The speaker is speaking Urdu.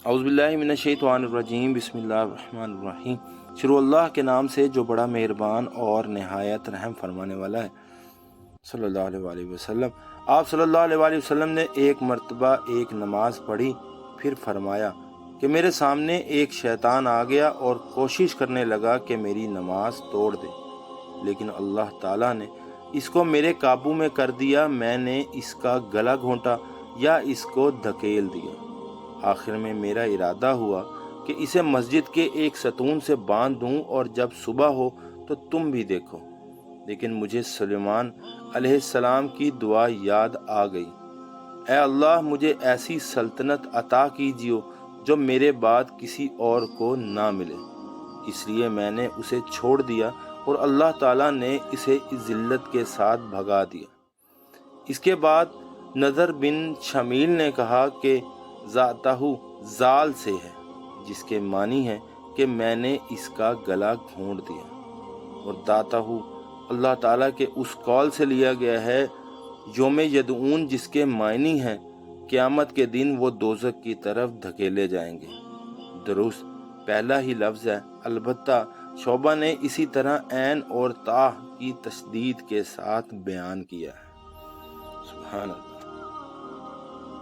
اعوذ باللہ من الشیطان الرجیم، بسم اللہ الرحمن الرحیم۔ شروع اللہ کے نام سے جو بڑا مہربان اور نہایت رحم فرمانے والا ہے۔ صلی اللہ علیہ وآلہ وسلم۔ آپ صلی اللہ علیہ وآلہ وسلم نے ایک مرتبہ ایک نماز پڑھی، پھر فرمایا کہ میرے سامنے ایک شیطان آ گیا اور کوشش کرنے لگا کہ میری نماز توڑ دے، لیکن اللہ تعالیٰ نے اس کو میرے قابو میں کر دیا۔ میں نے اس کا گلا گھونٹا یا اس کو دھکیل دیا۔ آخر میں میرا ارادہ ہوا کہ اسے مسجد کے ایک ستون سے باندھ دوں اور جب صبح ہو تو تم بھی دیکھو، لیکن مجھے سلیمان علیہ السلام کی دعا یاد آ گئی، اے اللہ مجھے ایسی سلطنت عطا کیجیے جو میرے بعد کسی اور کو نہ ملے۔ اس لیے میں نے اسے چھوڑ دیا اور اللہ تعالیٰ نے اسے ذلت کے ساتھ بھگا دیا۔ اس کے بعد نضر بن شمیل نے کہا کہ ذاتہ زال سے ہے، جس کے معنی ہے کہ میں نے اس کا گلا گھونٹ دیا، اور داتہ اللہ تعالیٰ کے اس قول سے لیا گیا ہے یوم یدعون، جس کے معنی ہیں قیامت کے دن وہ دوزخ کی طرف دھکیلے جائیں گے۔ درست پہلا ہی لفظ ہے، البتہ شعبہ نے اسی طرح عین اور تا کی تشدید کے ساتھ بیان کیا ہے۔ سبحان اللہ۔